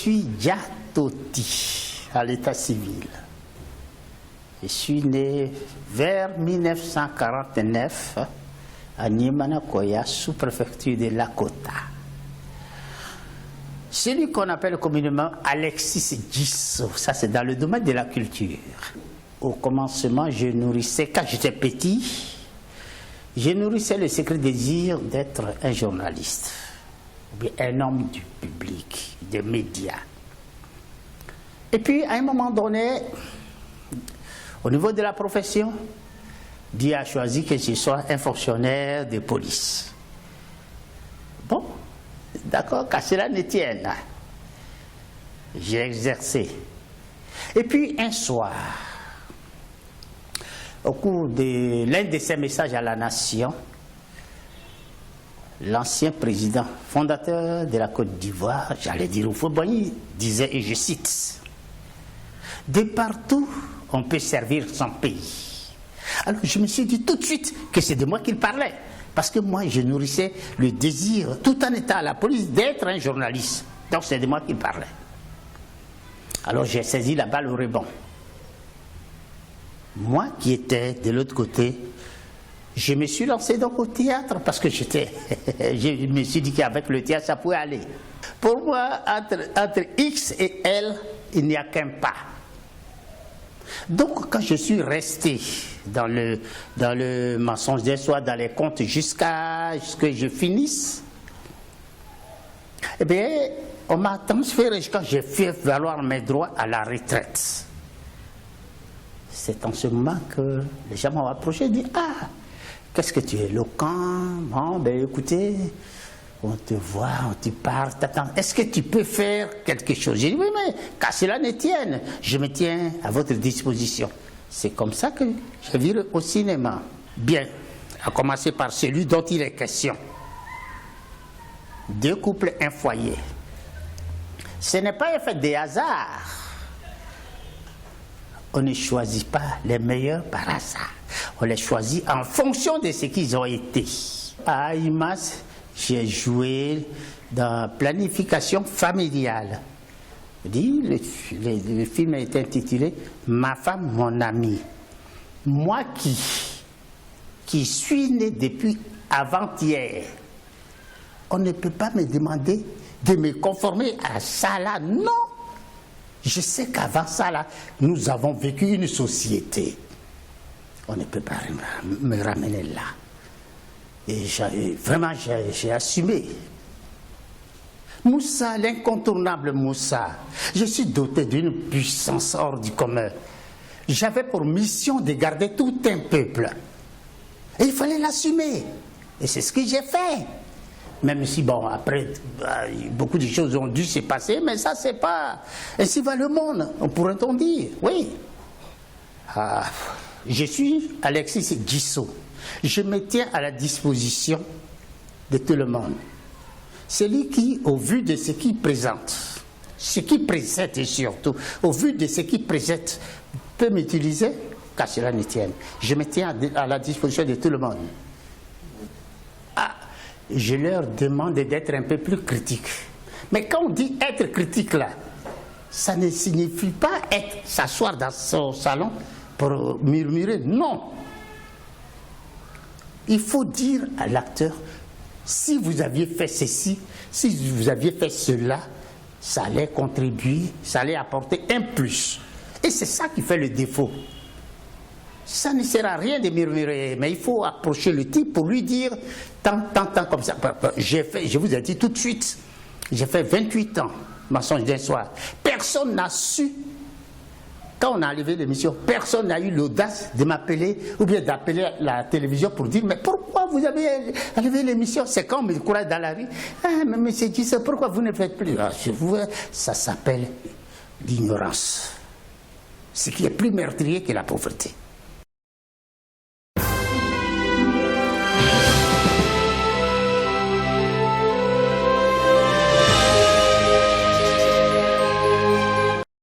suis Diatoti à l'état civil. Je suis né vers 1949 à Niemana-Koya, sous-préfecture de Lakota. Celui qu'on appelle communément Alexis Djisso, ça c'est dans le domaine de la culture. Au commencement, je nourrissais, quand j'étais petit, je nourrissais le secret désir d'être un journaliste, ou bien un homme du public, des médias. Et puis, à un moment donné, au niveau de la profession, Dieu a choisi que je sois un fonctionnaire de police. Bon, d'accord, qu'à cela ne tienne. J'ai exercé. Et puis, un soir, au cours de l'un de ses messages à la nation, l'ancien président fondateur de la Côte d'Ivoire, j'allais dire Houphouët-Boigny, disait, et je cite, « De partout, on peut servir son pays. » Alors je me suis dit tout de suite que c'est de moi qu'il parlait, parce que moi je nourrissais le désir, tout en étant à la police, d'être un journaliste. Donc c'est de moi qu'il parlait. Alors j'ai saisi la balle au rebond. Moi qui étais de l'autre côté, je me suis lancé donc au théâtre parce que je me suis dit qu'avec le théâtre ça pouvait aller. Pour moi, entre X et L, il n'y a qu'un pas. Donc quand je suis resté dans le mensonge des soirs, dans les contes jusqu'à ce que je finisse, eh bien, on m'a transféré quand j'ai fait valoir mes droits à la retraite. C'est en ce moment que les gens m'ont approché et dit « Ah, qu'est-ce que tu es éloquent? Bon, ben écoutez, on te voit, on te parle, t'attends. Est-ce que tu peux faire quelque chose ?» J'ai dit « Oui, mais qu'à cela ne tienne, je me tiens à votre disposition. » C'est comme ça que je vire au cinéma. Bien, à commencer par celui dont il est question. 2 couples, un foyer. Ce n'est pas un fait de hasard. On ne choisit pas les meilleurs par hasard. On les choisit en fonction de ce qu'ils ont été. À IMAS, j'ai joué dans planification familiale. Le film est intitulé « Ma femme, mon ami ». Moi qui suis né depuis avant-hier, on ne peut pas me demander de me conformer à ça là, non. Je sais qu'avant ça là, nous avons vécu une société. On ne peut pas me ramener là. Et vraiment, j'ai assumé. Moussa, l'incontournable Moussa, je suis doté d'une puissance hors du commun. J'avais pour mission de garder tout un peuple. Et il fallait l'assumer. Et c'est ce que j'ai fait. Même si, bon, après, beaucoup de choses ont dû se passer, mais ça, c'est pas... Ainsi va le monde, on pourrait-on dire, oui. Je suis Alexis Djisso. Je me tiens à la disposition de tout le monde. Celui qui, au vu de ce qu'il présente, ce qui précède et surtout, au vu de ce qui précède, peut m'utiliser, qu'à cela ne tienne. Je me tiens à la disposition de tout le monde. Je leur demande d'être un peu plus critique. Mais quand on dit être critique là, ça ne signifie pas s'asseoir dans son salon pour murmurer. Non. Il faut dire à l'acteur, si vous aviez fait ceci, si vous aviez fait cela, ça allait contribuer, ça allait apporter un plus. Et c'est ça qui fait le défaut. Ça ne sert à rien de murmurer, mais il faut approcher le type pour lui dire tant comme ça. Je vous ai dit tout de suite, j'ai fait 28 ans, mensonge d'un soir. Personne n'a su, quand on a enlevé l'émission, personne n'a eu l'audace de m'appeler ou bien d'appeler la télévision pour dire mais pourquoi vous avez enlevé l'émission? C'est quand on me croise dans la rue. Ah, mais monsieur Djisso, pourquoi vous ne faites plus? Ça s'appelle l'ignorance. Ce qui est plus meurtrier que la pauvreté.